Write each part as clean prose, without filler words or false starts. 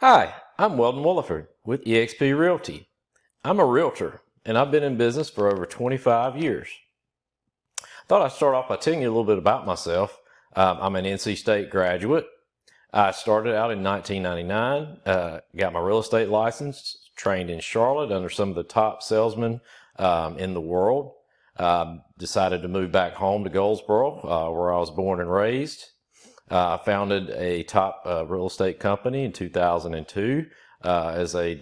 Hi, I'm Weldon Willowford with eXp Realty. I'm a realtor and I've been in business for over 25 years. Thought I'd start off by telling you a little bit about myself. I'm an NC State graduate. I started out in 1999, got my real estate license, trained in Charlotte under some of the top salesmen in the world. Decided to move back home to Goldsboro, where I was born and raised. Founded a top real estate company in 2002 as a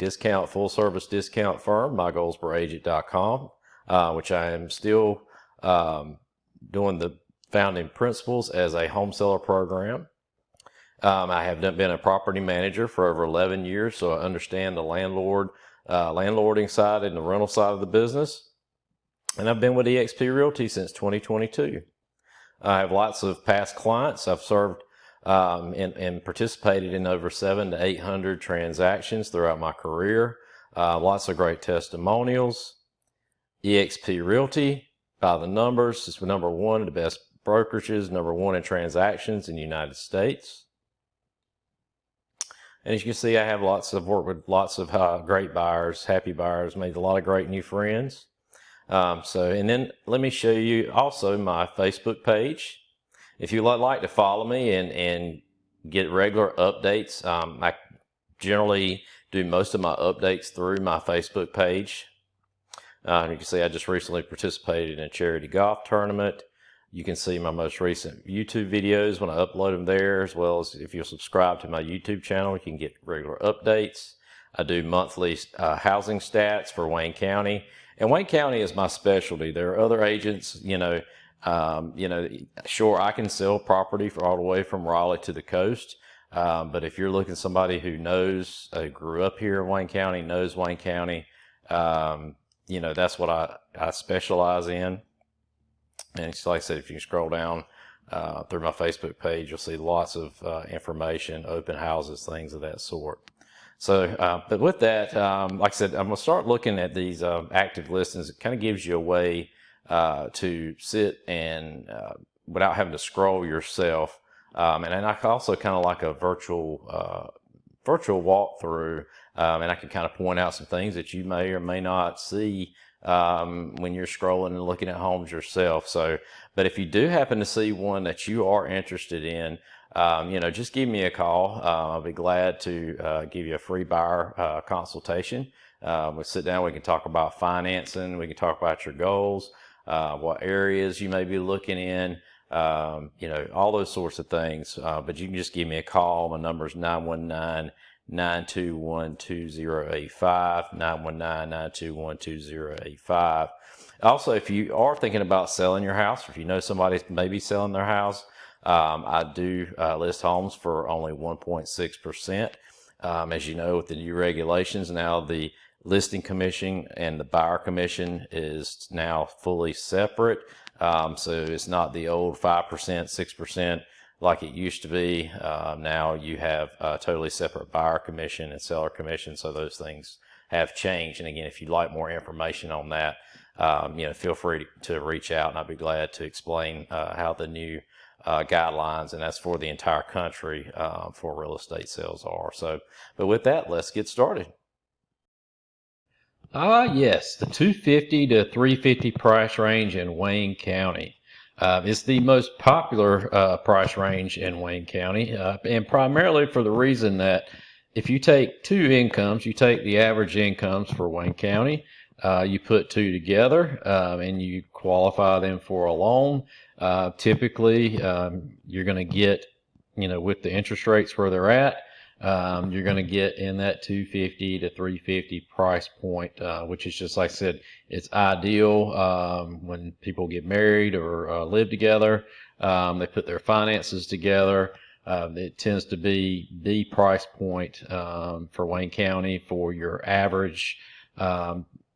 full service discount firm, mygoldsboroagent.com, which I am still doing the founding principles as a home seller program. I have been a property manager for over 11 years, so I understand the landlording side and the rental side of the business. And I've been with eXp Realty since 2022. I have lots of past clients. I've served and participated in over 700 to 800 transactions throughout my career. Lots of great testimonials. eXp Realty, by the numbers, is number one in the best brokerages, number one in transactions in the United States. And as you can see, I have worked with lots of great buyers, happy buyers, made a lot of great new friends. And then let me show you also my Facebook page. If you would like to follow me and get regular updates, I generally do most of my updates through my Facebook page. You can see I just recently participated in a charity golf tournament. You can see my most recent YouTube videos when I upload them there, as well as if you'll subscribe to my YouTube channel, you can get regular updates. I do monthly housing stats for Wayne County. And Wayne County is my specialty. There are other agents, sure, I can sell property for all the way from Raleigh to the coast. But if you're looking at somebody who knows, grew up here in Wayne County, knows Wayne County, that's what I specialize in. And it's like I said, if you scroll down through my Facebook page, you'll see lots of information, open houses, things of that sort. So, but with that, like I said, I'm going to start looking at these active listings. It kind of gives you a way to sit and without having to scroll yourself. And I also kind of like a virtual walkthrough, and I can kind of point out some things that you may or may not see when you're scrolling and looking at homes yourself. So, but if you do happen to see one that you are interested in, just give me a call. I'll be glad to give you a free buyer consultation. We'll sit down, we can talk about financing, we can talk about your goals, what areas you may be looking in, all those sorts of things. But you can just give me a call. My number is 919-921-2085, 919-921-2085. Also, if you are thinking about selling your house, or if you know somebody may be selling their house, I do list homes for only 1.6%. As you know, with the new regulations now, the listing commission and the buyer commission is now fully separate. So it's not the old 5%, 6% like it used to be. Now you have a totally separate buyer commission and seller commission. So those things have changed. And again, if you'd like more information on that, feel free to reach out, and I'd be glad to explain how the new guidelines, and that's for the entire country, for real estate sales are. So, but with that, let's get started. Yes, the 250 to 350 price range in Wayne County is the most popular price range in Wayne County, and primarily for the reason that if you take two incomes, you take the average incomes for Wayne County, you put two together, and you qualify them for a loan. Typically, you're going to get, with the interest rates where they're at, you're going to get in that 250 to 350 price point, which is just like I said, it's ideal when people get married or live together. They put their finances together. It tends to be the price point for Wayne County for your average.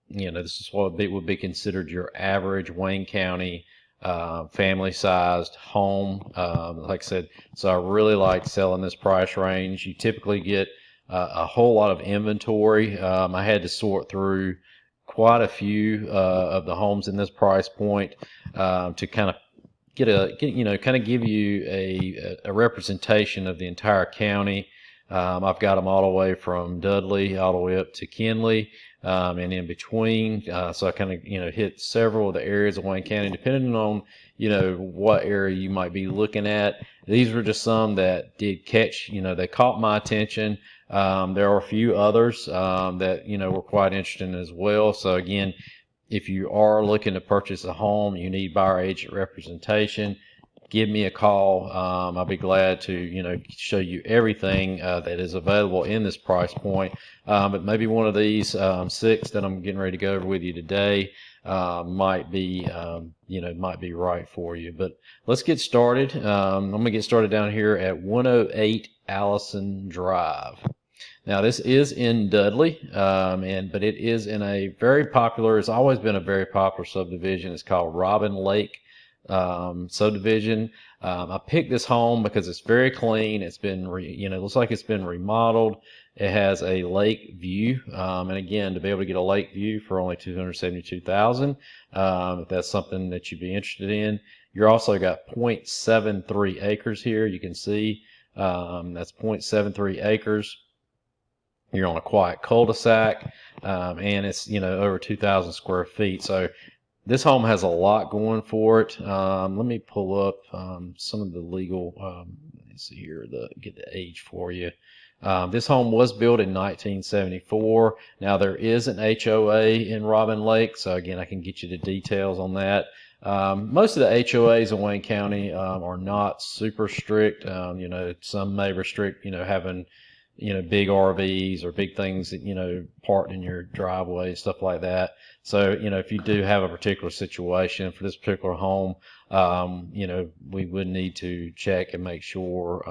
This is what would be considered your average Wayne County family-sized home. Like I said, so I really like selling this price range. You typically get a whole lot of inventory. I had to sort through quite a few of the homes in this price point to kind of give you a representation of the entire county. I've got them all the way from Dudley all the way up to Kenley, and in between. So I kind of, hit several of the areas of Wayne County, depending on, what area you might be looking at. These were just some that did catch, they caught my attention. There are a few others that, were quite interesting as well. So again, if you are looking to purchase a home, you need buyer agent representation, give me a call. I'll be glad to, show you everything that is available in this price point. But maybe one of these 6 that I'm getting ready to go over with you today might be, might be right for you. But let's get started. I'm going to get started down here at 108 Allison Drive. Now this is in Dudley, but it is in a very popular, it's always been a very popular subdivision. It's called Robin Lake subdivision. I picked this home because it's very clean. It's been, it looks like it's been remodeled. It has a lake view, and again, to be able to get a lake view for only $272,000, if that's something that you'd be interested in. You're also got 0.73 acres here. You can see that's 0.73 acres. You're on a quiet cul-de-sac, and it's, over 2,000 square feet. So this home has a lot going for it. Let me pull up some of the legal, let's see here, get the age for you. This home was built in 1974. Now there is an HOA in Robin Lake, so again, I can get you the details on that. Most of the HOAs in Wayne County are not super strict. Some may restrict, having big RVs or big things that, parked in your driveway, stuff like that. So, if you do have a particular situation for this particular home, we would need to check and make sure,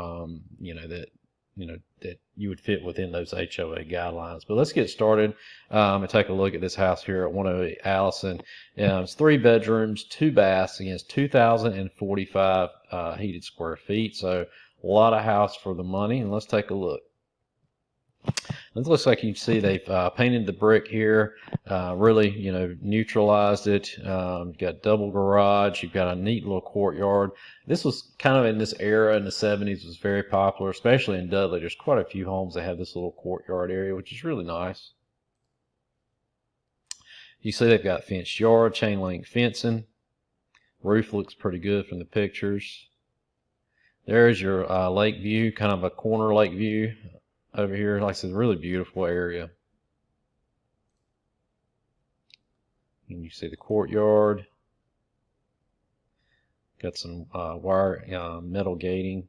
that you would fit within those HOA guidelines. But let's get started and take a look at this house here at 108 Allison. It's 3 bedrooms, 2 baths, against 2,045 heated square feet. So a lot of house for the money. And let's take a look. It looks like you can see they've painted the brick here, really, neutralized it. You've got double garage. You've got a neat little courtyard. This was kind of in this era in the 70s, was very popular, especially in Dudley. There's quite a few homes that have this little courtyard area, which is really nice. You see they've got fenced yard, chain link fencing. Roof looks pretty good from the pictures. There's your lake view, kind of a corner lake view. Over here, like I said, really beautiful area. And you see the courtyard. Got some wire metal gating.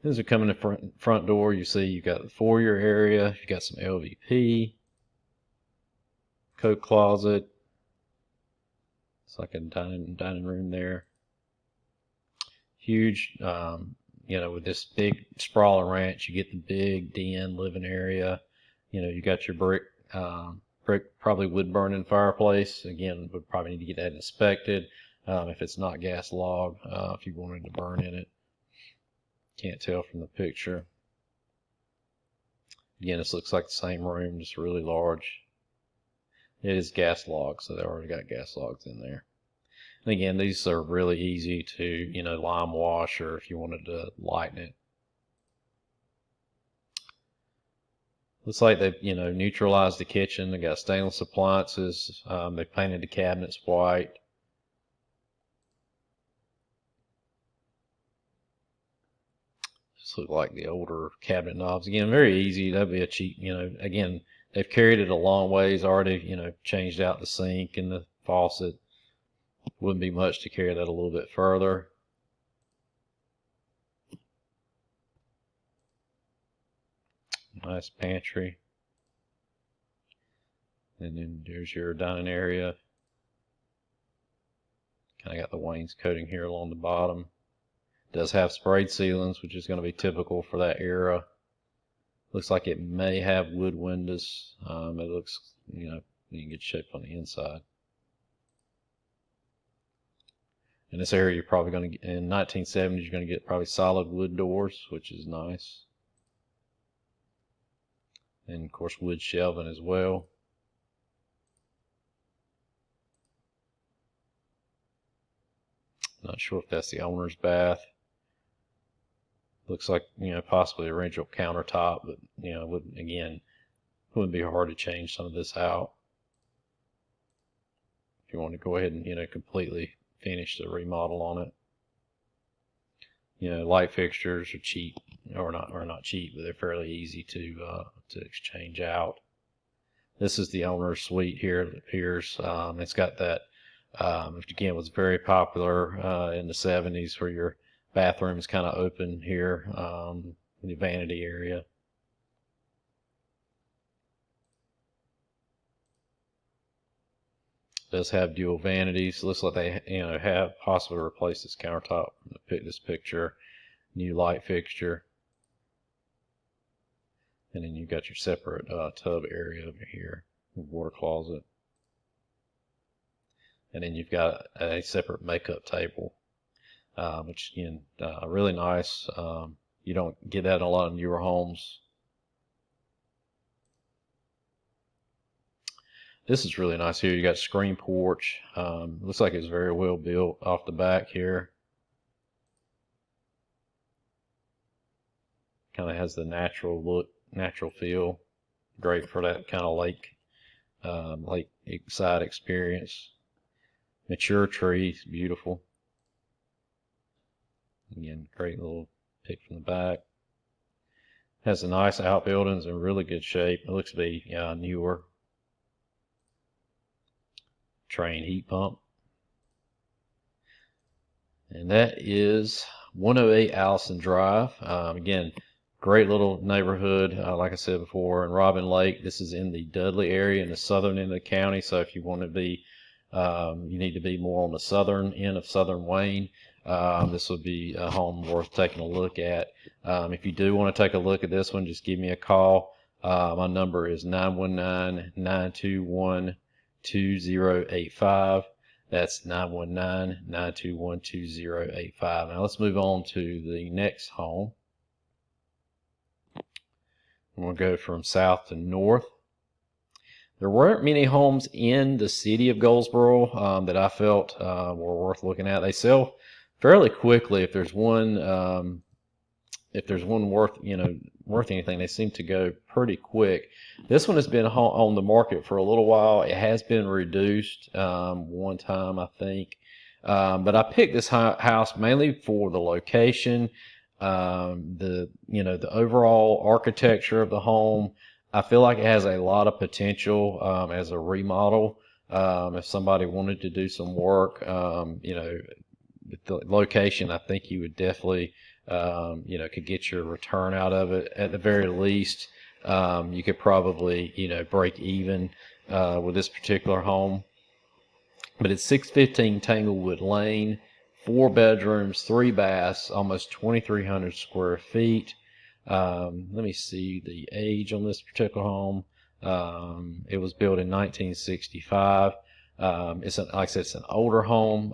As you come in the front door, you see you've got the foyer area. You've got some LVP, coat closet. It's like a dining room there. Huge. With this big sprawling ranch, you get the big den living area. You got your brick, probably wood burning fireplace. Again, would probably need to get that inspected if it's not gas log, if you wanted to burn in it. Can't tell from the picture. Again, this looks like the same room, just really large. It is gas log, so they already got gas logs in there. And again, these are really easy to, lime wash, or if you wanted to lighten it. Looks like they've, neutralized the kitchen. They got stainless appliances. They painted the cabinets white. Just look like the older cabinet knobs. Again, very easy. That'd be a cheap, again, they've carried it a long ways already, changed out the sink and the faucet. Wouldn't be much to carry that a little bit further. Nice pantry. And then there's your dining area. Kind of got the wainscoting here along the bottom. Does have sprayed ceilings, which is going to be typical for that era. Looks like it may have wood windows. It looks, in good shape on the inside. In this area, you're probably going to get, in 1970s, you're going to get probably solid wood doors, which is nice. And of course, wood shelving as well. Not sure if that's the owner's bath. Looks like, possibly original countertop, but, wouldn't be hard to change some of this out. If you want to go ahead and, completely finish the remodel on it. Light fixtures are cheap, or not cheap, but they're fairly easy to exchange out. This is the owner's suite here. It appears it's got that, which again was very popular in the 70s, where your bathroom is kind of open here in the vanity area. It does have dual vanities. Looks like they have possibly replaced this countertop from this picture. New light fixture. And then you've got your separate tub area over here, water closet. And then you've got a separate makeup table, which again, really nice. You don't get that in a lot of newer homes. This is really nice here. You got screen porch. Looks like it's very well built off the back here. Kind of has the natural look, natural feel. Great for that kind of lake side experience. Mature trees, beautiful. Again, great little pic from the back. Has the nice outbuildings in really good shape. It looks to be newer. Train heat pump. And that is 108 Allison Drive. Again, great little neighborhood, like I said before, in Robin Lake. This is in the Dudley area in the southern end of the county. So if you want to be, you need to be more on the southern end of Southern Wayne. This would be a home worth taking a look at. If you do want to take a look at this one, just give me a call. My number is 919-921-2085. That's 919-921-2085. Now let's move on to the next home. We'll go from south to north. There weren't many homes in the city of Goldsboro that I felt were worth looking at. They sell fairly quickly. If there's one worth anything, they seem to go pretty quick. This one has been on the market for a little while. It has been reduced one time, I think. But I picked this house mainly for the location, the overall architecture of the home. I feel like it has a lot of potential as a remodel. If somebody wanted to do some work, the location, I think you would definitely, could get your return out of it. At the very least, you could probably, break even with this particular home. But it's 615 Tanglewood Lane, 4 bedrooms, 3 baths, almost 2,300 square feet. Let me see the age on this particular home. It was built in 1965. Like I said, it's an older home,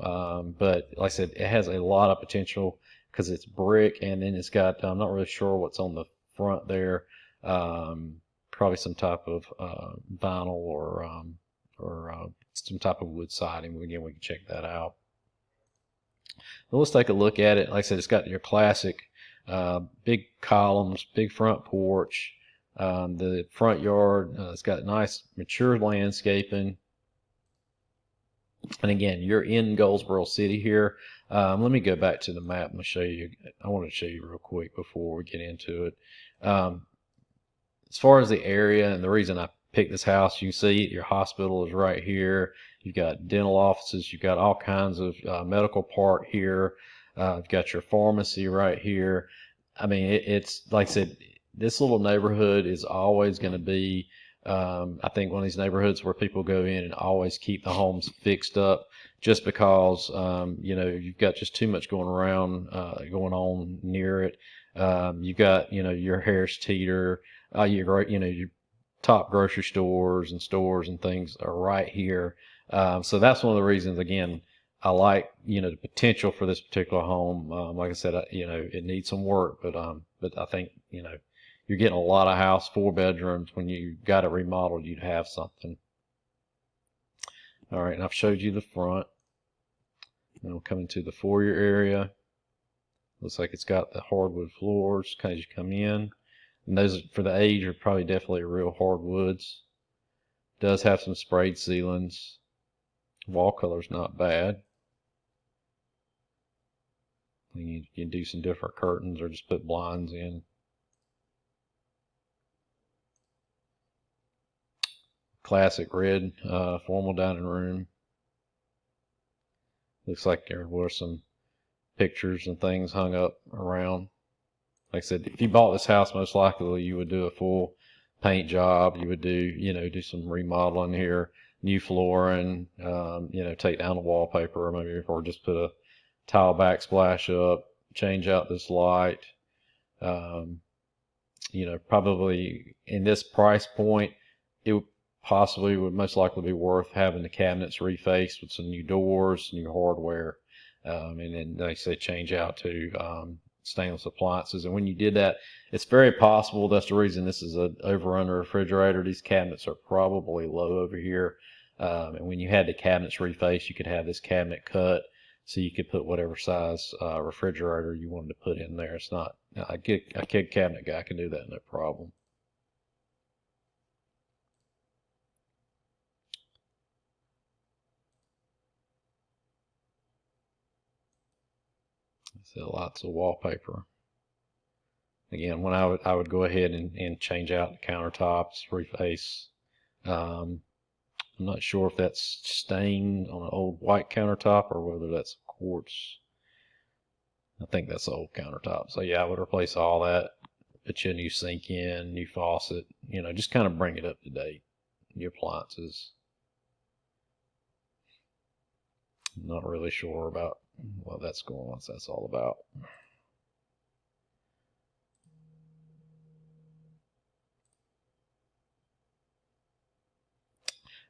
but like I said, it has a lot of potential because it's brick, and then it's got, I'm not really sure what's on the front there. Probably some type of vinyl or some type of wood siding. Again, we can check that out. Well, let's take a look at it. Like I said, it's got your classic big columns, big front porch. The front yard, it's got nice mature landscaping. And again, you're in Goldsboro City here. Let me go back to the map and show you. I want to show you real quick before we get into it. As far as the area and the reason I picked this house, you can see your hospital is right here. You've got dental offices. You've got all kinds of medical part here. You've got your pharmacy right here. I mean, it's like I said, this little neighborhood is always going to be, I think, one of these neighborhoods where people go in and always keep the homes fixed up, just because you've got just too much going on near it. You've got your Harris Teeter, your top grocery stores and things are right here. So that's one of the reasons, again, I like, the potential for this particular home. Like I said, it needs some work, but I think, you're getting a lot of house, 4 bedrooms. When you got it remodeled, you'd have something. All right, and I've showed you the front. Then we'll come into the foyer area. Looks like it's got the hardwood floors kind of as you come in. And those, for the age, are probably definitely real hardwoods. Does have some sprayed ceilings. Wall color's not bad. You can do some different curtains or just put blinds in. Classic red formal dining room. Looks like there were some pictures and things hung up around. Like I said, if you bought this house, most likely you would do a full paint job. You would do some remodeling here, new flooring, take down the wallpaper, maybe, or just put a tile backsplash up, change out this light. Probably in this price point, it possibly would most likely be worth having the cabinets refaced with some new doors, new hardware, and then they say change out to stainless appliances. And when you did that, it's very possible that's the reason this is an over-under refrigerator. These cabinets are probably low over here, and when you had the cabinets refaced, you could have this cabinet cut so you could put whatever size refrigerator you wanted to put in there. It's not a kid cabinet guy can do that, no problem. So lots of wallpaper. Again, when I would go ahead and change out the countertops, reface. I'm not sure if that's stained on an old white countertop or whether that's quartz. I think that's the old countertop. So yeah, I would replace all that. Put you a new sink in, new faucet. Just kind of bring it up to date. New appliances. Not really sure about what that's all about.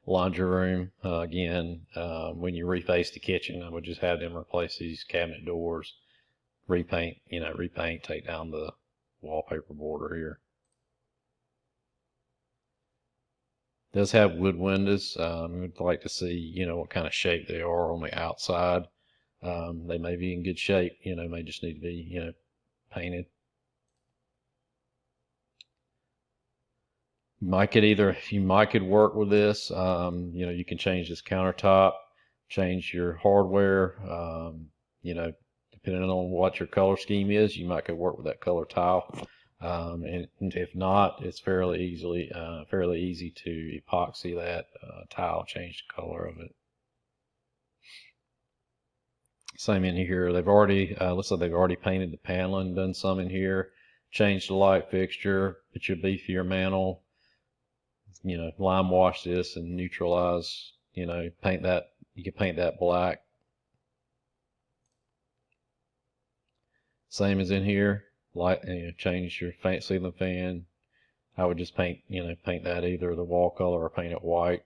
Laundry room, again, when you reface the kitchen, I would just have them replace these cabinet doors, repaint, take down the wallpaper border here. Does have wood windows. We'd like to see, what kind of shape they are on the outside. They may be in good shape, may just need to be, painted. You might could work with this. You can change this countertop, change your hardware. Depending on what your color scheme is, you might could work with that color tile. And if not, it's fairly easy to epoxy that tile, change the color of it. Same in here. Looks like they've already painted the paneling, done some in here, changed the light fixture, put your beefier mantle, lime wash this and neutralize, paint that. You can paint that black. Same as in here. Light, change your ceiling fan. I would just paint that either the wall color or paint it white.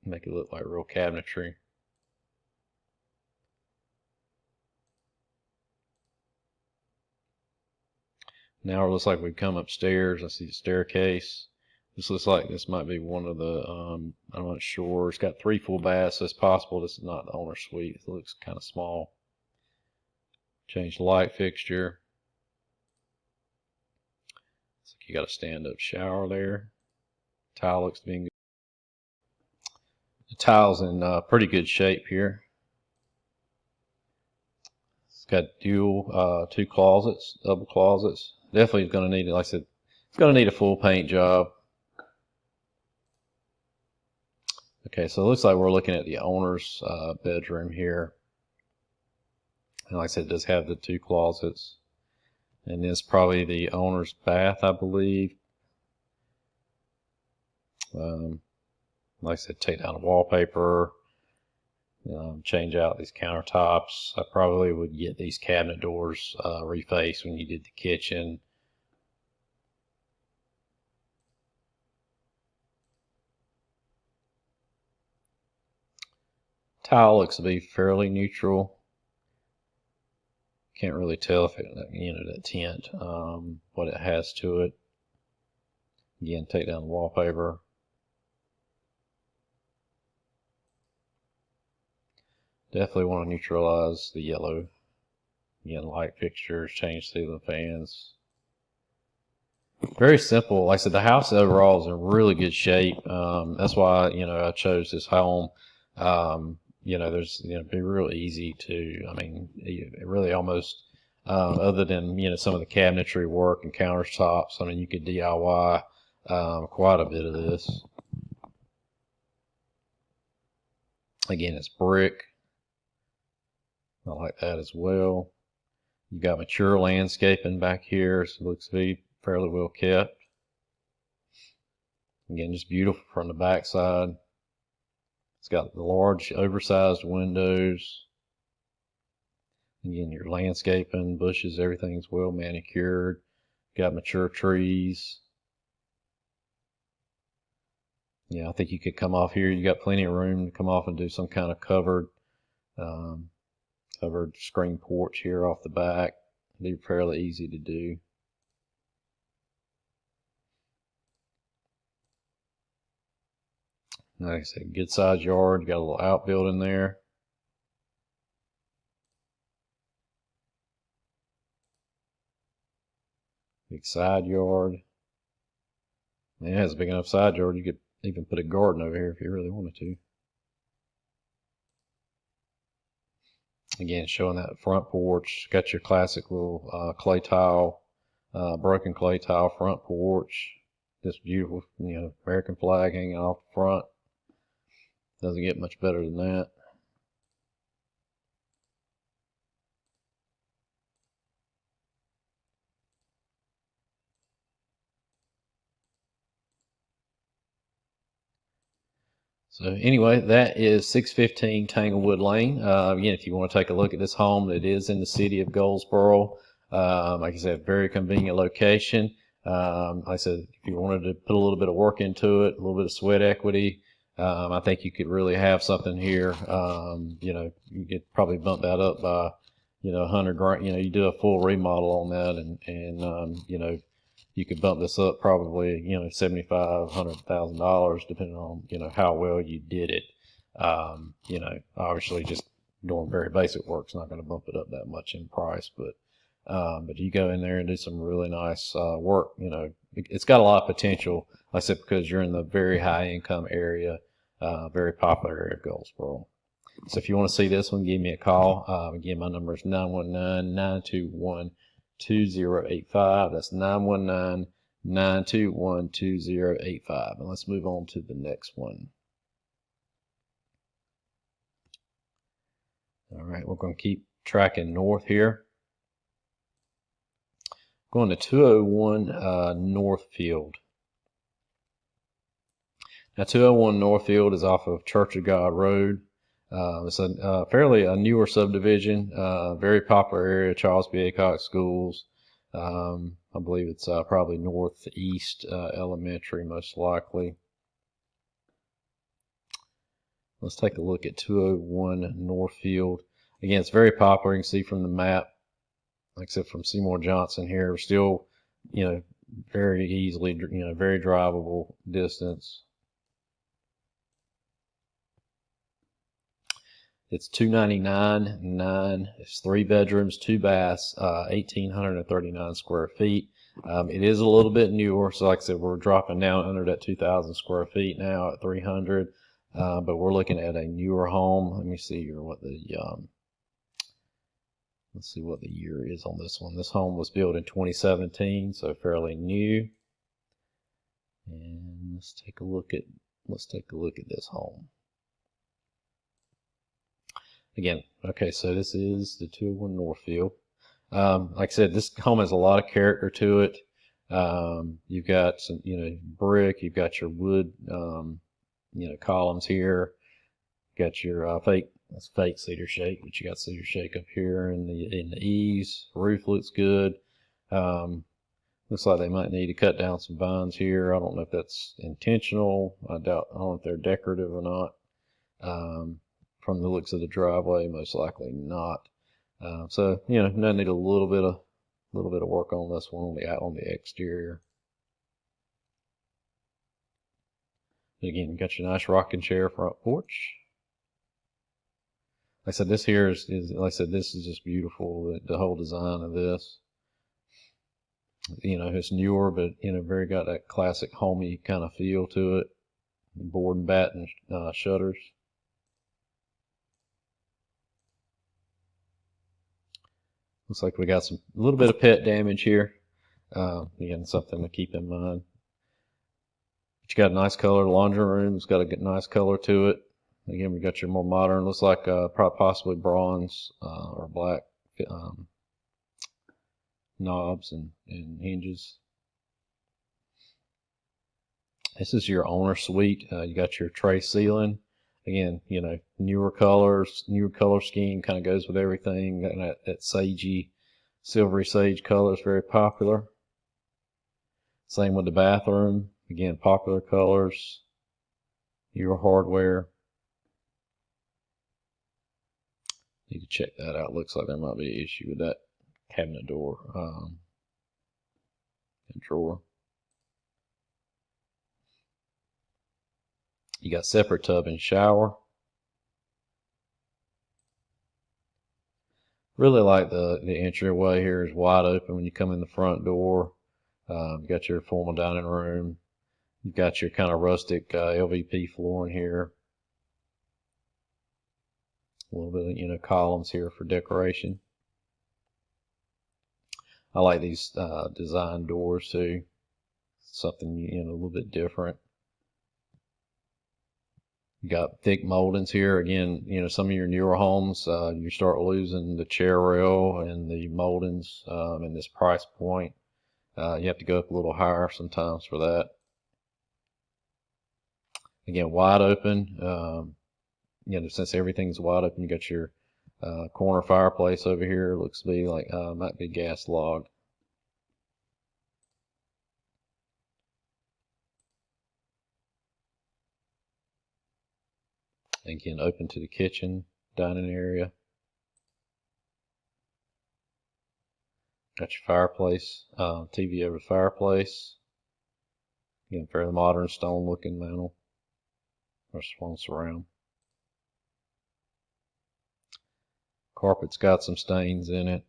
Make it look like real cabinetry. Now it looks like we've come upstairs. I see the staircase. This looks like this might be one of the, I'm not sure. It's got 3 full baths, so it's possible this is not the owner's suite. It looks kind of small. Change the light fixture. Looks like you got a stand-up shower there. Tile looks to be in good. The tile's in pretty good shape here. It's got dual 2 closets, double closets. Definitely is going to need, like I said, it's going to need a full paint job. Okay, so it looks like we're looking at the owner's bedroom here. And like I said, it does have the 2 closets. And this is probably the owner's bath, I believe. Like I said, take down the wallpaper, change out these countertops. I probably would get these cabinet doors refaced when you did the kitchen. Tile looks to be fairly neutral. Can't really tell if that tint, what it has to it. Again, take down the wallpaper. Definitely want to neutralize the yellow. Again, light fixtures, change ceiling fans. Very simple. Like I said, the house overall is in really good shape. That's why, I chose this home. There's, it'd be real easy to, it really almost, other than, some of the cabinetry work and countertops, you could DIY, quite a bit of this. Again, it's brick. I like that as well. You got mature landscaping back here, so it looks to be fairly well kept. Again, just beautiful from the back side. It's got the large, oversized windows. Again, your landscaping, bushes, everything's well manicured. Got mature trees. Yeah, I think you could come off here. You got plenty of room to come off and do some kind of covered screen porch here off the back. It'd be fairly easy to do. Like I said, good sized yard. You got a little outbuilding there. Big side yard. Man, it has a big enough side yard. You could even put a garden over here if you really wanted to. Again, showing that front porch. Got your classic little clay tile, broken clay tile front porch. Just beautiful, American flag hanging off the front. Doesn't get much better than that. So anyway, that is 615 Tanglewood Lane. Again, if you want to take a look at this home, it is in the city of Goldsboro. Like I said, very convenient location. Like I said, if you wanted to put a little bit of work into it, a little bit of sweat equity, I think you could really have something here. You could probably bump that up by, 100 grand. You do a full remodel on that, and you could bump this up probably, $75,000, $100,000, depending on, how well you did it. Obviously just doing very basic work is not going to bump it up that much in price, but you go in there and do some really nice work. It's got a lot of potential, like I said, because you're in the very high income area, very popular area of Goldsboro. So if you want to see this one, give me a call. Again, my number is 919-921-2085. That's 919-921-2085. And let's move on to the next one. All right, we're going to keep tracking north here. Going to 201 Northfield. Now, 201 Northfield is off of Church of God Road. It's a fairly newer subdivision, very popular area, Charles B. Aycock schools. I believe it's probably Northeast Elementary, most likely. Let's take a look at 201 Northfield. Again, it's very popular. You can see from the map, like I said, from Seymour Johnson here, we're still, very easily, very drivable distance. It's $299,900. It's 3 bedrooms, 2 baths, 1,839 square feet. It is a little bit newer, so like I said, we're dropping down under that 2,000 square feet now at 300. But we're looking at a newer home. Let me see here what the let's see what the year is on this one. This home was built in 2017, so fairly new. And let's take a look at this home. Again, okay, so this is the 201 Northfield. Like I said, this home has a lot of character to it. You've got some, brick. You've got your wood, columns here. Got your that's fake cedar shake, but you got cedar shake up here in the eaves. Roof looks good. Looks like they might need to cut down some vines here. I don't know if that's intentional. I don't know if they're decorative or not. From the looks of the driveway, most likely not. So they need a little bit of work on this one on the exterior. Again, you got your nice rocking chair front porch. I said, this here is like I said, this is just beautiful. The whole design of this, it's newer, but very got that classic homey kind of feel to it. Board and batten shutters. Looks like we got a little bit of pet damage here. Again, something to keep in mind. But you got a nice color. The laundry room. It's got a nice color to it. Again, we got your more modern. Looks like possibly bronze or black knobs and hinges. This is your owner suite. You got your tray ceiling. Again, newer colors, newer color scheme kind of goes with everything. That sagey, silvery sage color is very popular. Same with the bathroom. Again, popular colors, newer hardware. Need to check that out. Looks like there might be an issue with that cabinet door and drawer. You got separate tub and shower. Really like the entryway here is wide open when you come in the front door. You got your formal dining room. You've got your kind of rustic LVP flooring here. A little bit of columns here for decoration. I like these design doors too. Something a little bit different. You got thick moldings here. Again, some of your newer homes, you start losing the chair rail and the moldings in this price point. You have to go up a little higher sometimes for that. Again, wide open. Since everything's wide open, you got your corner fireplace over here. Looks to be like might be gas log. Again, open to the kitchen, dining area. Got your fireplace, TV over the fireplace. Again, fairly modern stone looking mantel or stone surround. Carpet's got some stains in it.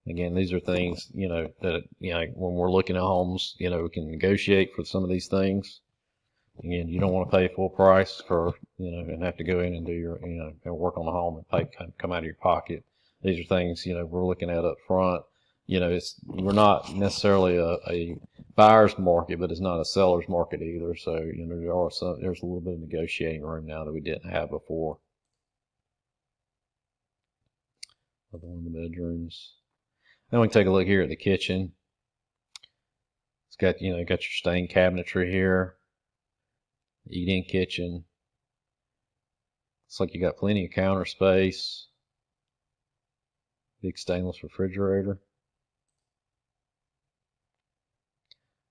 Again, these are things, that, when we're looking at homes, we can negotiate for some of these things. Again, you don't want to pay full price for, and have to go in and do your, and work on the home and pay come out of your pocket. These are things, we're looking at up front. We're not necessarily a buyer's market, but it's not a seller's market either. So, there's a little bit of negotiating room now that we didn't have before. Another one of the bedrooms. Then we can take a look here at the kitchen. It's got, got your stained cabinetry here. Eat-in kitchen. Looks like you got plenty of counter space. Big stainless refrigerator.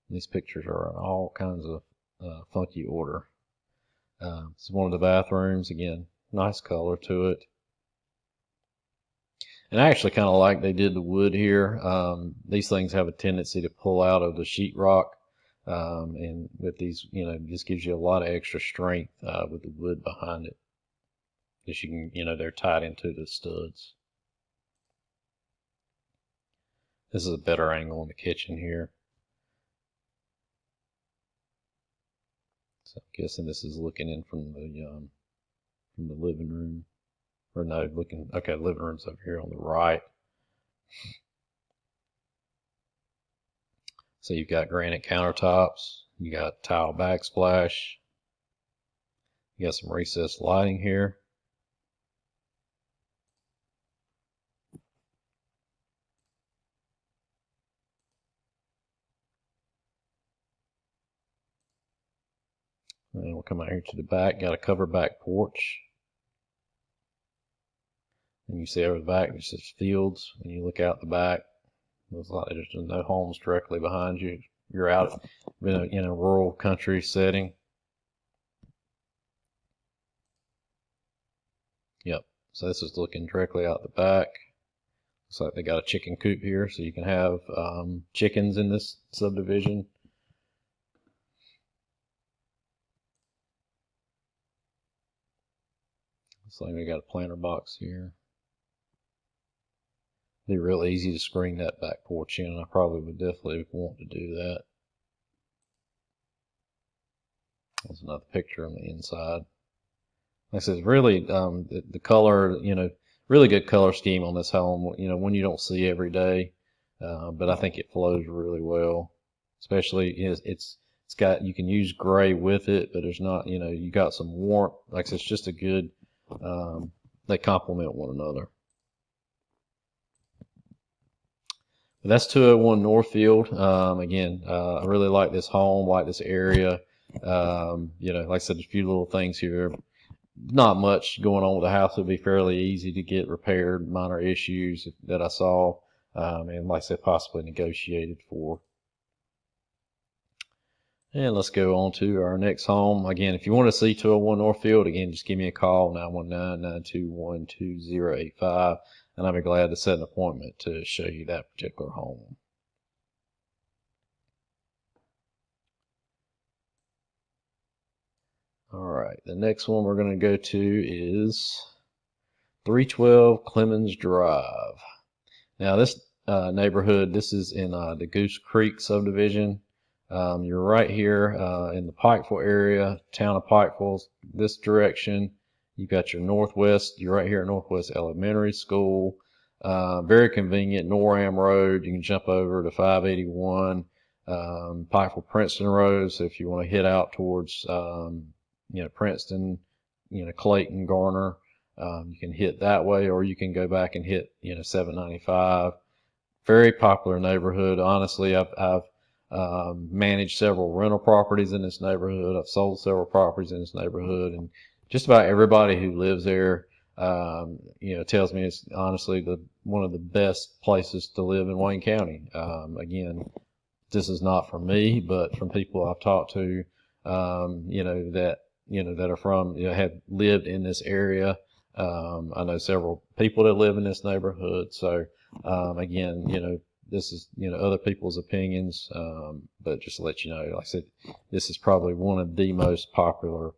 These pictures are in all kinds of funky order. This is one of the bathrooms. Again, nice color to it. And I actually kind of like they did the wood here. These things have a tendency to pull out of the sheetrock. And with these, just gives you a lot of extra strength with the wood behind it. Because you can, they're tied into the studs. This is a better angle in the kitchen here. So I'm guessing this is looking in from the living room. Or no, okay, the living room's over here on the right. So you've got granite countertops. You got tile backsplash. You got some recessed lighting here. And we'll come out here to the back. Got a covered back porch. And you see over the back, there's just fields. When you look out the back, there's no homes directly behind you. You're out in a rural country setting. Yep. So this is looking directly out the back. Looks like they got a chicken coop here, so you can have chickens in this subdivision. Looks like we got a planter box here. Be real easy to screen that back porch in. I probably would definitely want to do that. There's another picture on the inside. Like I said, really, the color, really good color scheme on this home, one you don't see every day. But I think it flows really well. Especially, it's got, you can use gray with it, but there's not, you got some warmth. Like I said, it's just a good, they complement one another. But that's 201 Northfield. Again, I really like this home, like this area. Like I said, a few little things here. Not much going on with the house. It would be fairly easy to get repaired, minor issues that I saw, and like I said, possibly negotiated for. And let's go on to our next home. Again, if you want to see 201 Northfield, again, just give me a call, 919-921-2085, and I'll be glad to set an appointment to show you that particular home. All right, the next one we're going to go to is 312 Clemens Drive. Now this neighborhood, this is in the Goose Creek subdivision. You're right here in the Pikeville area, town of Pikeville, this direction. You've got your northwest, you're right here at Northwest Elementary School. Very convenient, Noram Road. You can jump over to 581, Pikeville Princeton Road. So if you want to head out towards, Princeton, Clayton, Garner, you can hit that way, or you can go back and hit, 795. Very popular neighborhood. Honestly, I've managed several rental properties in this neighborhood. I've sold several properties in this neighborhood, and just about everybody who lives there, tells me it's honestly one of the best places to live in Wayne County. Again, this is not from me, but from people I've talked to, that are from, have lived in this area. I know several people that live in this neighborhood. So, again, this is, other people's opinions. But just to let you know, like I said, this is probably one of the most popular,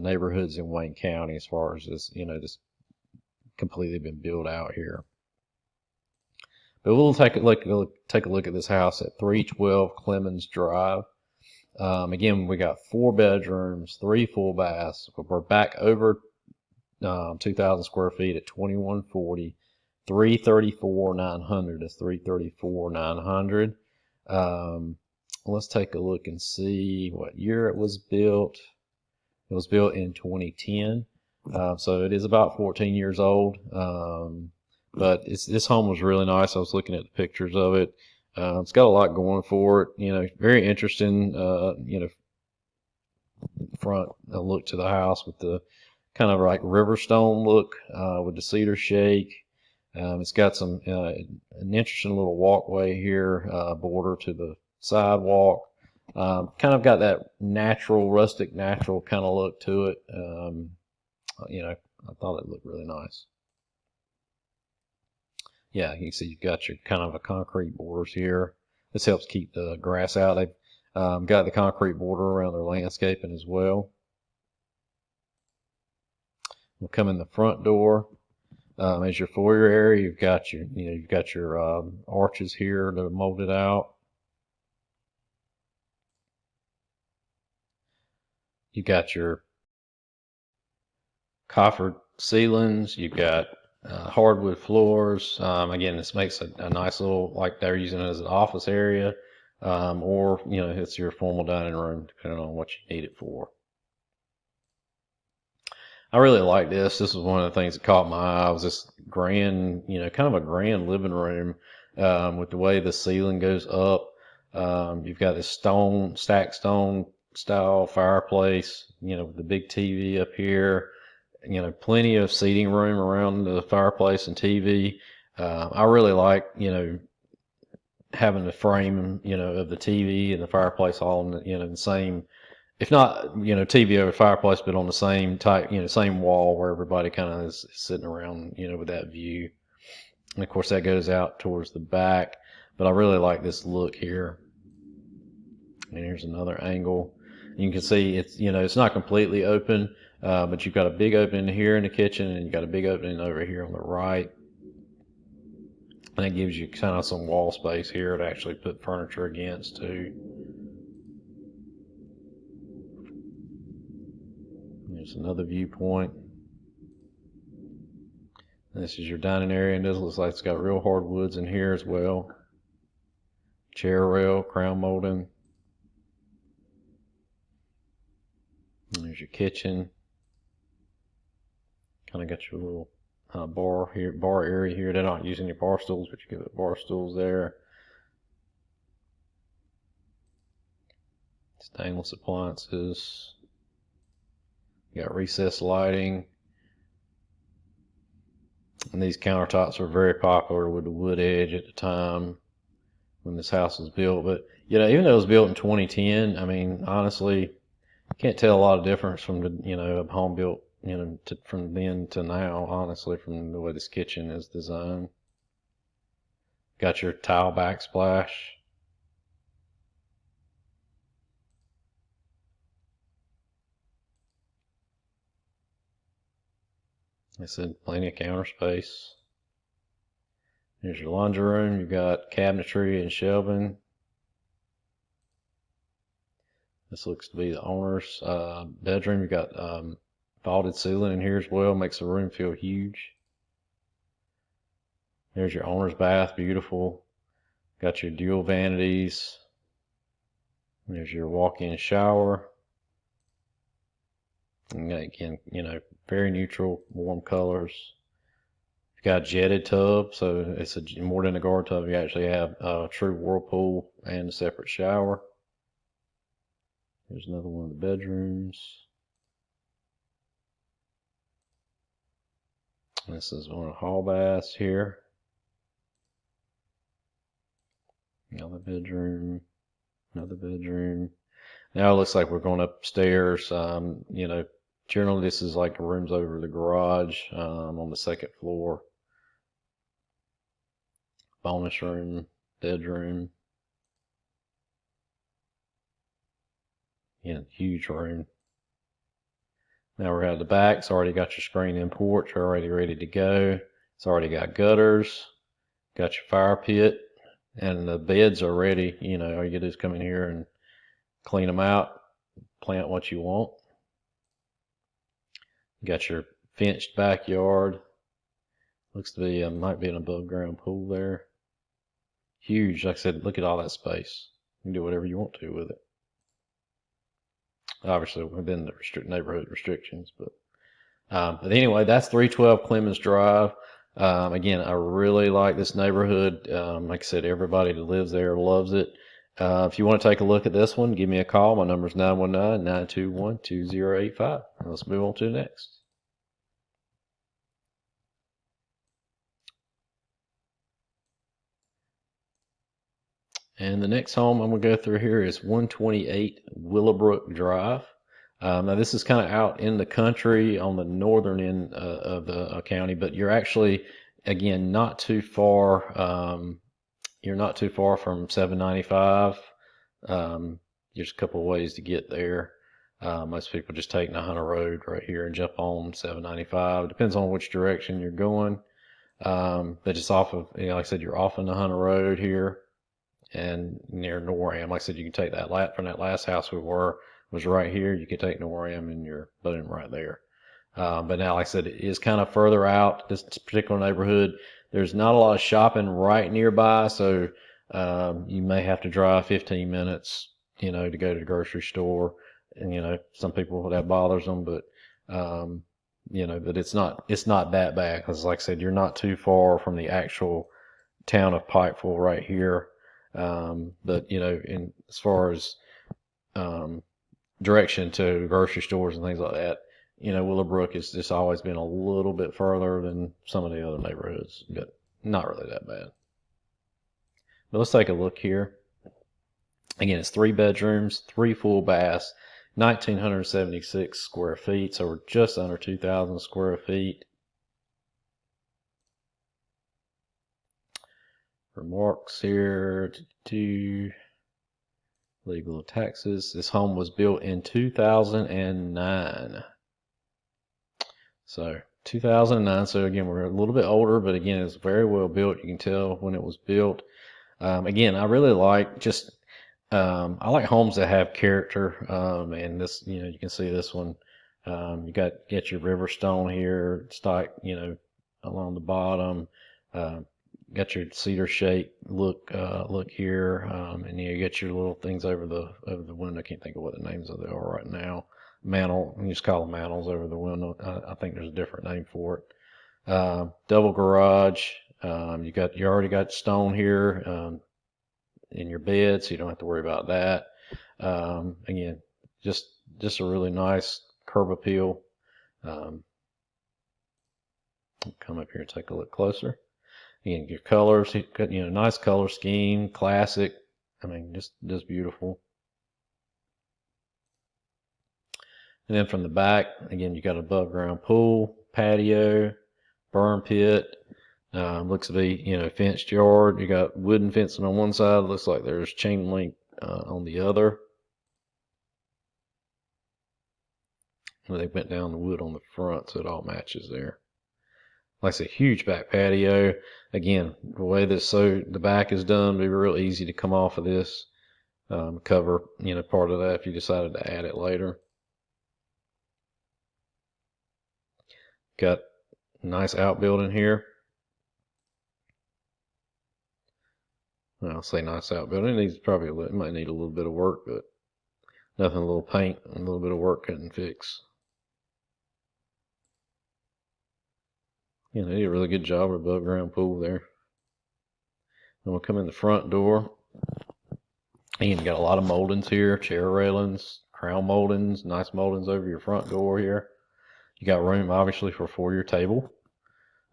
neighborhoods in Wayne County as far as this, this completely been built out here. But we'll take a look at this house at 312 Clemens Drive. Again, we got 4 bedrooms, 3 full baths. We're back over 2,000 square feet at 2140, 334,900. That's 334,900. Let's take a look and see what year it was built. It was built in 2010, so it is about 14 years old. But this home was really nice. I was looking at the pictures of it. It's got a lot going for it. Very interesting. Front look to the house with the kind of like Riverstone look with the cedar shake. It's got some an interesting little walkway here, border to the sidewalk. Kind of got that rustic natural kind of look to it. I thought it looked really nice. Yeah, you can see you've got your kind of a concrete borders here. This helps keep the grass out. They've got the concrete border around their landscaping as well. We'll come in the front door. As your foyer area, you've got your arches here that are molded out. You've got your coffered ceilings. You've got hardwood floors. Again, this makes a nice little, like they're using it as an office area, or it's your formal dining room, depending on what you need it for. I really like this. This was one of the things that caught my eye. Was this grand, kind of a grand living room, with the way the ceiling goes up. You've got this stacked stone style fireplace, with the big TV up here. Plenty of seating room around the fireplace and TV. I really like, having the frame, of the TV and the fireplace all in the same, if not, TV over fireplace, but on the same type, same wall where everybody kind of is sitting around, with that view. And of course that goes out towards the back, but I really like this look here. And here's another angle. You can see it's, it's not completely open. But you've got a big opening here in the kitchen, and you've got a big opening over here on the right. And it gives you kind of some wall space here to actually put furniture against too. There's another viewpoint. This is your dining area, and this looks like it's got real hardwoods in here as well. Chair rail, crown molding. And there's your kitchen. Kind of got your little bar here, bar area here. They're not using your bar stools, but you give it bar stools there. Stainless appliances. You got recessed lighting. And these countertops were very popular with the wood edge at the time when this house was built. But, you know, even though it was built in 2010, I mean, honestly, can't tell a lot of difference from the, you know, a home built, you know, from then to now, honestly, from the way this kitchen is designed. Got your tile backsplash. I said plenty of counter space. Here's your laundry room. You've got cabinetry and shelving. This looks to be the owner's bedroom. You've got vaulted ceiling in here as well. Makes the room feel huge. There's your owner's bath. Beautiful. Got your dual vanities. There's your walk-in shower. And again, you know, very neutral, warm colors. You've got a jetted tub, so it's more than a guard tub. You actually have a true whirlpool and a separate shower. Here's another one of the bedrooms. This is one of the hall baths here. Another bedroom. Another bedroom. Now it looks like we're going upstairs. You know, generally this is like the rooms over the garage on the second floor. Bonus room, bedroom. Yeah, huge room. Now we're at the back. It's already got your screen-in porch, already ready to go. It's already got gutters, got your fire pit, and the beds are ready. You know, all you gotta do is come in here and clean them out, plant what you want. You got your fenced backyard. Looks to be, might be an above ground pool there. Huge. Like I said, look at all that space. You can do whatever you want to with it. Obviously, within the neighborhood restrictions, but anyway, that's 312 Clemens Drive. Again, I really like this neighborhood. Like I said, everybody that lives there loves it. If you want to take a look at this one, give me a call. My number is 919-921-2085. Let's move on to the next. And the next home I'm going to go through here is 128 Willowbrook Drive. Now this is kind of out in the country on the northern end of the county, but you're actually, again, not too far. You're not too far from 795. There's a couple of ways to get there. Most people just take Nahana Road right here and jump on 795. It depends on which direction you're going. But it's off of, you know, like I said, you're off of Nahana Road here and near Noram. Like I said, you can take that from that last house we was right here. You can take Noram and you're boom right there. But now, like I said, it is kind of further out, this particular neighborhood. There's not a lot of shopping right nearby, so you may have to drive 15 minutes, you know, to go to the grocery store. And, you know, some people that bothers them, but, you know, but it's not that bad. Because, like I said, you're not too far from the actual town of Pikeville right here. But, you know, as far as direction to grocery stores and things like that, you know, Willowbrook has just always been a little bit further than some of the other neighborhoods, but not really that bad. But let's take a look here. Again, it's 3 bedrooms, 3 full baths, 1,976 square feet, so we're just under 2,000 square feet. Remarks here to legal taxes. This home was built in 2009. So 2009. So again, we're a little bit older, but again, it's very well built. You can tell when it was built. Again, I really like just I like homes that have character. And this, you can see this one. You get your river stone here, stacked, along the bottom. Got your cedar shake look here, and you get your little things over the window. I can't think of what the names of they are right now. Mantle, you just call them mantles over the window. I think there's a different name for it. Double garage. You already got stone here in your bed, so you don't have to worry about that. Again, just a really nice curb appeal. Come up here and take a look closer. Again, your colors, nice color scheme, classic. I mean, just beautiful. And then from the back, again, you got above ground pool, patio, burn pit. Looks to be, fenced yard. You got wooden fencing on one side. Looks like there's chain link on the other. They went down the wood on the front, so it all matches there. Like I said, huge back patio. Again, the way the back is done, it'd be real easy to come off of this, cover, part of that if you decided to add it later. Got a nice outbuilding here. I'll say nice outbuilding. It might need a little bit of work, but nothing, a little paint and a little bit of work couldn't fix. They did a really good job with above ground pool there. Then we'll come in the front door. And you got a lot of moldings here, chair railings, crown moldings, nice moldings over your front door here. You got room obviously for your table.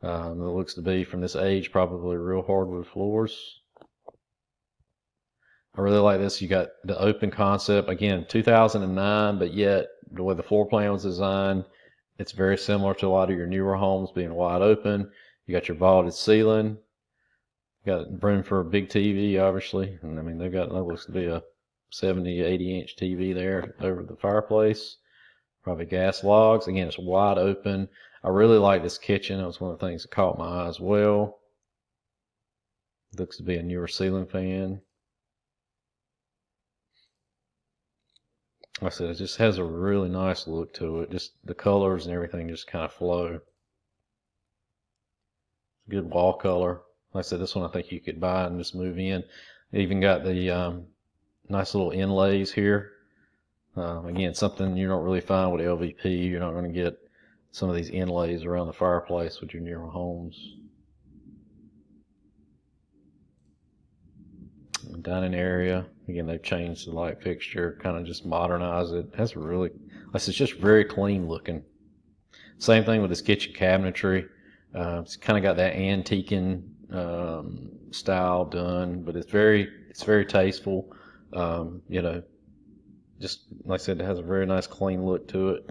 It looks to be from this age probably real hardwood floors. I really like this. You got the open concept. Again, 2009, but yet the way the floor plan was designed, it's very similar to a lot of your newer homes being wide open. You got your vaulted ceiling. You got room for a big TV, obviously. And I mean, that looks to be a 70, 80-inch TV there over the fireplace. Probably gas logs. Again, it's wide open. I really like this kitchen. That was one of the things that caught my eye as well. Looks to be a newer ceiling fan. Like I said, it just has a really nice look to it. Just the colors and everything just kind of flow. Good wall color. Like I said, this one I think you could buy and just move in. It even got the nice little inlays here. Again, something you don't really find with LVP. You're not going to get some of these inlays around the fireplace with your newer homes. Dining area. Again, they've changed the light fixture, kind of just modernized it. Has really, it's just very clean looking. Same thing with this kitchen cabinetry. It's kind of got that antiquing style done, but it's very tasteful. Just like I said, it has a very nice clean look to it.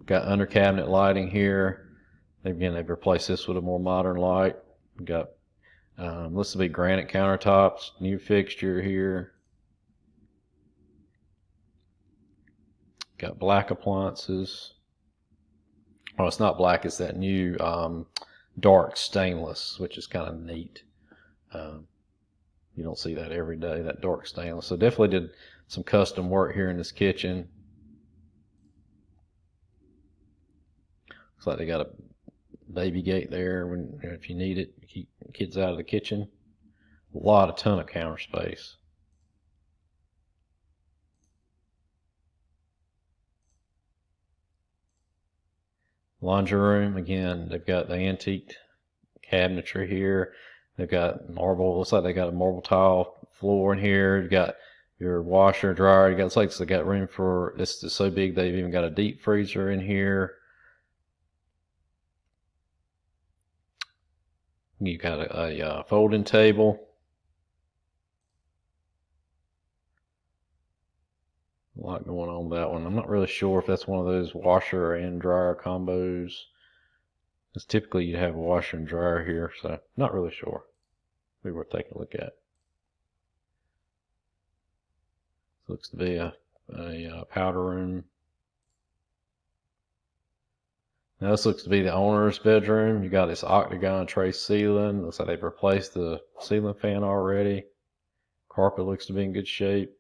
Got under cabinet lighting here. Again, they've replaced this with a more modern light. Got looks to be granite countertops, new fixture here. Got black appliances. Oh, it's not black, it's that new dark stainless, which is kind of neat. You don't see that every day, that dark stainless. So definitely did some custom work here in this kitchen. Looks like they got a baby gate there when if you need it, keep kids out of the kitchen. A ton of counter space. Laundry room, again, they've got the antique cabinetry here. They've got marble, looks like they got a marble tile floor in here. You've got your washer, dryer. Looks like they got room for, this is so big they've even got a deep freezer in here. You got a folding table. A lot going on with that one. I'm not really sure if that's one of those washer and dryer combos. Because typically you'd have a washer and dryer here, so not really sure. We were taking a look at. Looks to be a powder room. Now this looks to be the owner's bedroom. You got this octagon tray ceiling. Looks like they've replaced the ceiling fan already. Carpet looks to be in good shape.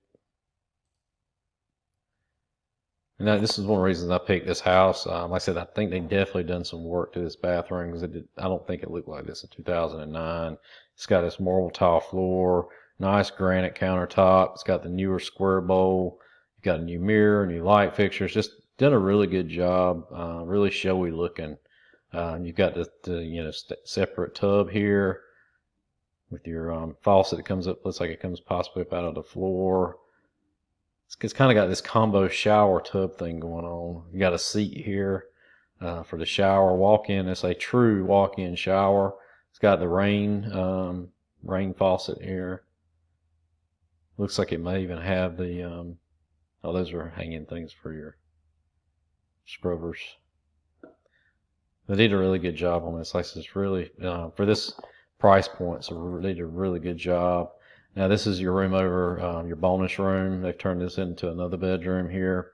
And now this is one of the reasons I picked this house. Like I said, I think they definitely done some work to this bathroom because I don't think it looked like this in 2009. It's got this marble tile floor, nice granite countertop. It's got the newer square bowl. You got a new mirror, new light fixtures. Just done a really good job. Really showy looking. You've got the separate tub here with your faucet that comes up. Looks like it comes possibly up out of the floor. It's kind of got this combo shower tub thing going on. You got a seat here for the shower walk-in. It's a true walk-in shower. It's got the rain faucet here. Looks like it may even have the oh, those are hanging things for your scrubbers. They did a really good job on this. Like it's really for this price point, so they did a really good job. Now this is your room over your bonus room. They've turned this into another bedroom here.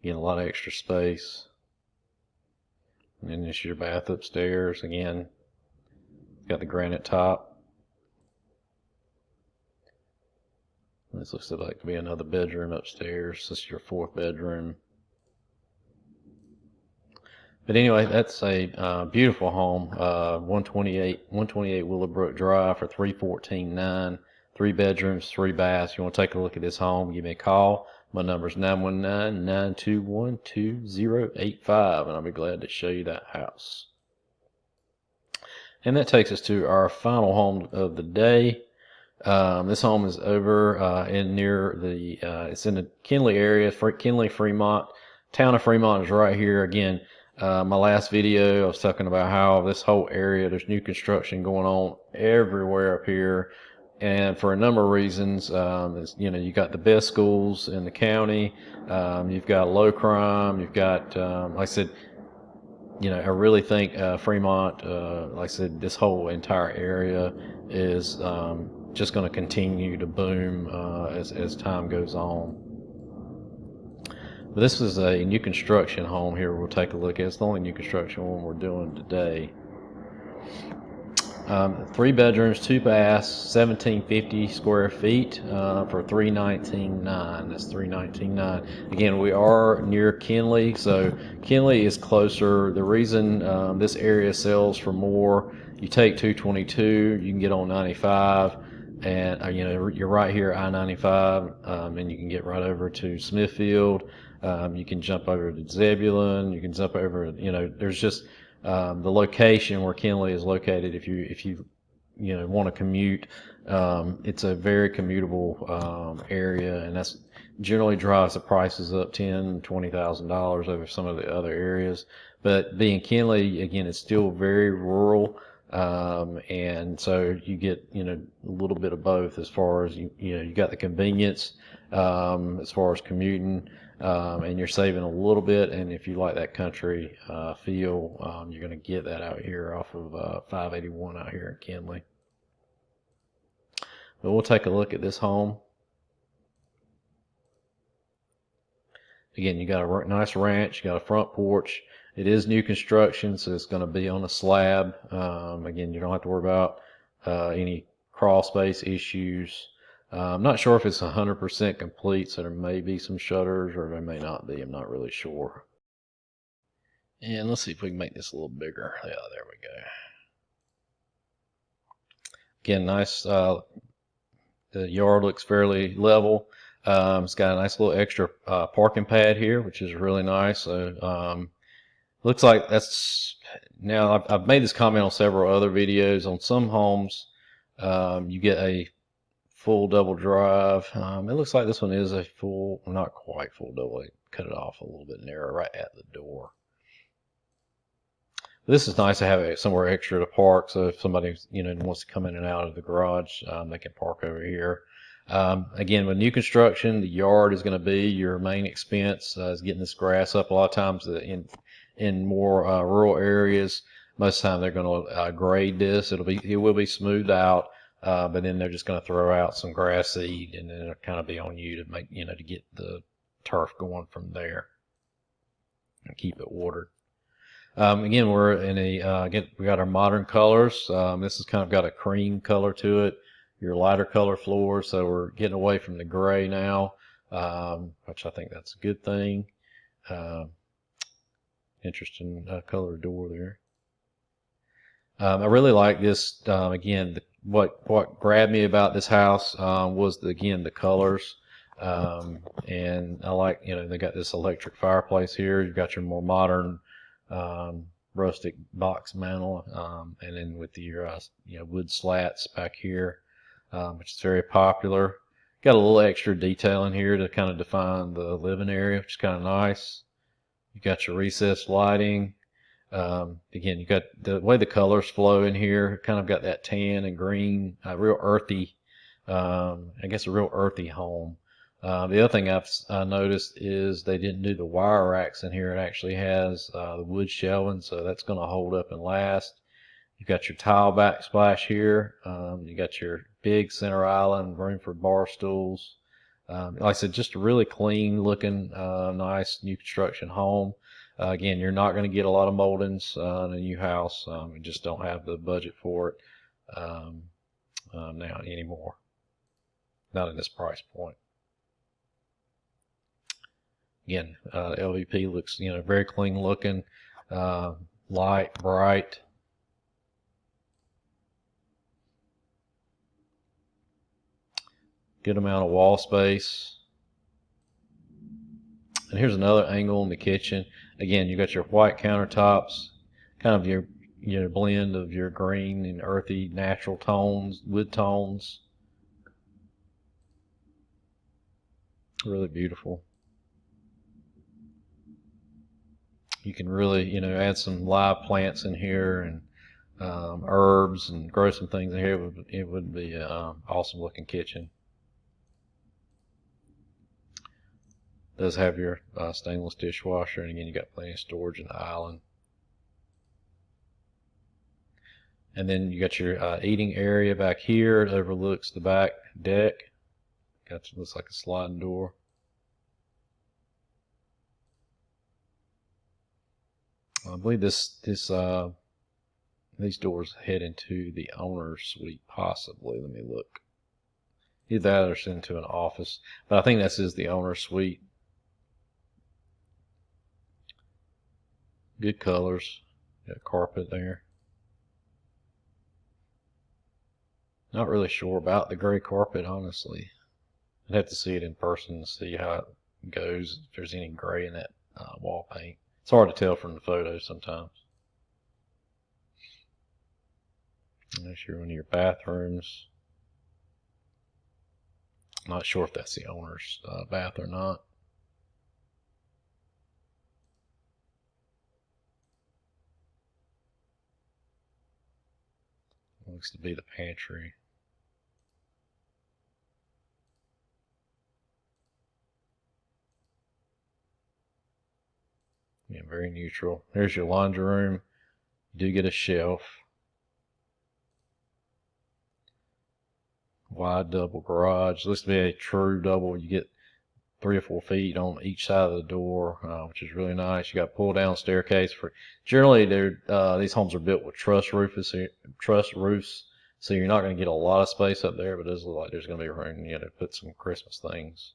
Getting a lot of extra space. And then this is your bath upstairs. Again, got the granite top. This looks like to be another bedroom upstairs. This is your fourth bedroom. But anyway, that's a beautiful home. 128 Willowbrook Drive for $314,900. 3 bedrooms, 3 baths. You want to take a look at this home, give me a call. My number is 919-921-2085, and I'll be glad to show you that house. And that takes us to our final home of the day. This home is over near the, it's in the Kinley area, Kinley, Fremont. Town of Fremont is right here. Again, my last video, I was talking about how this whole area, there's new construction going on everywhere up here. And for a number of reasons, you got the best schools in the county. You've got low crime. You've got, like I said, I really think Fremont, like I said, this whole entire area is just going to continue to boom as time goes on. But this is a new construction home here we'll take a look at. It's the only new construction one we're doing today. 3 bedrooms, 2 baths, 1,750 square feet for $319,900. That's $319,900. Again, we are near Kinley, so Kinley is closer. The reason this area sells for more, you take 222, you can get on 95, and you're right here at I-95, and you can get right over to Smithfield. You can jump over to Zebulon. You can jump over. There's just the location where Kinley is located. If you want to commute, it's a very commutable area, and that's generally drives the prices up $10,000-$20,000 over some of the other areas. But being Kinley, again, it's still very rural. And so you get, a little bit of both as far as, you got the convenience, as far as commuting, and you're saving a little bit. And if you like that country, feel, you're going to get that out here off of, 581 out here in Kinley. But we'll take a look at this home. Again, you got a nice ranch, you got a front porch. It is new construction, so it's going to be on a slab. Again, you don't have to worry about any crawl space issues. I'm not sure if it's 100% complete, so there may be some shutters or there may not be. I'm not really sure. And let's see if we can make this a little bigger. Yeah, there we go. Again, nice. The yard looks fairly level. It's got a nice little extra parking pad here, which is really nice. So looks like that's, now I've made this comment on several other videos. On some homes, you get a full double drive. It looks like this one is a full, not quite full double. They cut it off a little bit narrow right at the door. This is nice to have it somewhere extra to park. So if somebody wants to come in and out of the garage, they can park over here. Again, with new construction, the yard is going to be your main expense. Is getting this grass up. A lot of times in more rural areas, most of the time they're going to grade this. It will be smoothed out, but then they're just going to throw out some grass seed, and then it'll kind of be on you to make to get the turf going from there. and keep it watered. Again, we're in we got our modern colors. This has kind of got a cream color to it, your lighter color floors. So we're getting away from the gray now, which I think that's a good thing. Interesting color door there. I really like this. Again, what grabbed me about this house was the colors. And I like, they got this electric fireplace here. You've got your more modern rustic box mantle, and then with your wood slats back here, which is very popular. Got a little extra detail in here to kind of define the living area, which is kind of nice. You got your recessed lighting. Again, you got the way the colors flow in here, kind of got that tan and green, real earthy, I guess a real earthy home. The other thing I've noticed is they didn't do the wire racks in here. It actually has the wood shelving, so that's going to hold up and last. You've got your tile backsplash here. You got your big center island, room for bar stools. Like I said, just a really clean looking, nice new construction home. Again, you're not going to get a lot of moldings in a new house. We just don't have the budget for it now anymore. Not at this price point. Again, LVP looks, very clean looking, light, bright. Good amount of wall space. And here's another angle in the kitchen. Again, you got your white countertops, kind of your blend of your green and earthy natural tones, wood tones. Really beautiful. You can really, add some live plants in here and herbs and grow some things in here. It would be an awesome looking kitchen. Does have your stainless dishwasher, and again, you got plenty of storage in the island. And then you got your eating area back here. It overlooks the back deck. Looks like a sliding door. I believe these doors head into the owner's suite, possibly. Let me look. Either that or it's into an office, but I think this is the owner's suite. Good colors. Got carpet there. Not really sure about the gray carpet, honestly. I'd have to see it in person to see how it goes, if there's any gray in that wall paint. It's hard to tell from the photos sometimes. There's one of your bathrooms. Not sure if that's the owner's bath or not. Looks to be the pantry. Yeah, very neutral. There's your laundry room. You do get a shelf. Wide double garage. Looks to be a true double. You get 3 or 4 feet on each side of the door, which is really nice. You got pull down staircase for. Generally, these homes are built with truss roofs, so you're not going to get a lot of space up there. But it does look like there's going to be room, to put some Christmas things,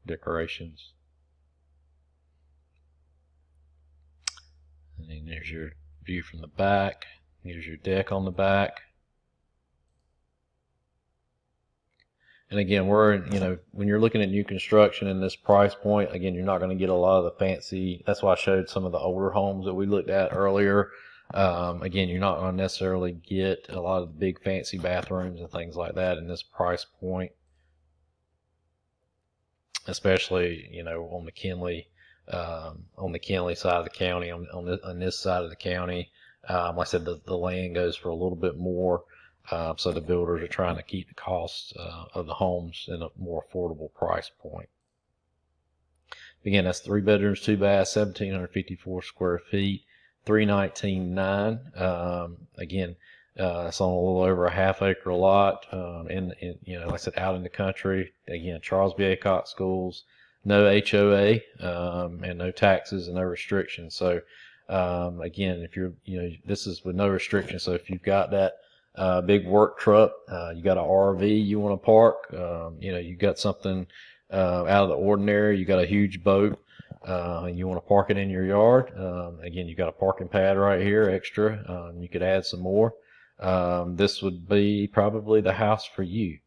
decorations. And then there's your view from the back. Here's your deck on the back. And again, when you're looking at new construction in this price point, again, you're not going to get a lot of the fancy. That's why I showed some of the older homes that we looked at earlier. Again, you're not going to necessarily get a lot of the big fancy bathrooms and things like that in this price point. Especially, on McKinley. On the Kinley side of the county, on this side of the county, like I said, the land goes for a little bit more, so the builders are trying to keep the costs of the homes in a more affordable price point. Again, that's 3 bedrooms, 2 baths, 1,754 square feet, $319,900. Again, it's on a little over a half-acre lot, like I said, out in the country. Again, Charles B. Aycock schools. no HOA, and no taxes and no restrictions. So, again, if you're, this is with no restrictions. So if you've got that big work truck, you got an RV you want to park, you got something out of the ordinary, you got a huge boat, and you want to park it in your yard. Again, you got a parking pad right here, extra. You could add some more. This would be probably the house for you.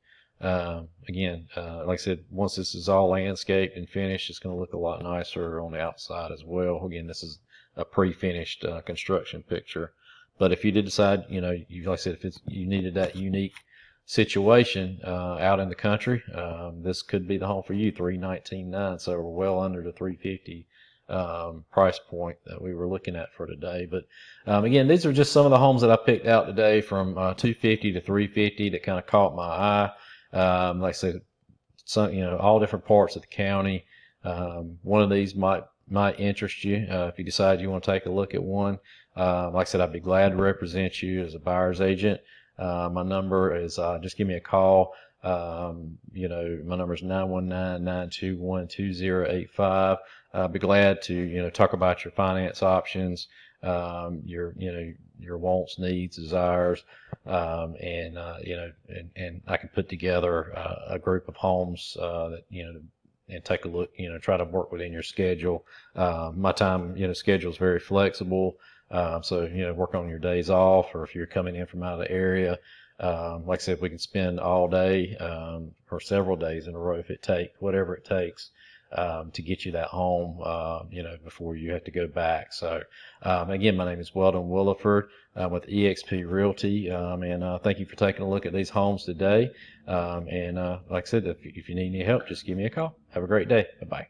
Again, like I said, once this is all landscaped and finished, it's going to look a lot nicer on the outside as well. Again, this is a pre-finished construction picture. But if you did decide, like I said, if you needed that unique situation out in the country, this could be the home for you. $319,900, so we're well under the $350 price point that we were looking at for today. But again, these are just some of the homes that I picked out today from $250 to $350 that kind of caught my eye. Like I said, some, all different parts of the county. One of these might interest you if you decide you want to take a look at one. Like I said, I'd be glad to represent you as a buyer's agent. My number is just give me a call. My number is 919-921-2085. I'd be glad to talk about your finance options, your wants, needs, desires, and I can put together a group of homes that and take a look, try to work within your schedule. My time schedule is very flexible, so work on your days off, or if you're coming in from out of the area. Like I said, we can spend all day or several days in a row if it takes, whatever it takes, to get you that home, before you have to go back. So, again, my name is Weldon Willowford with eXp Realty, and thank you for taking a look at these homes today. And like I said, if you need any help, just give me a call. Have a great day. Bye-bye.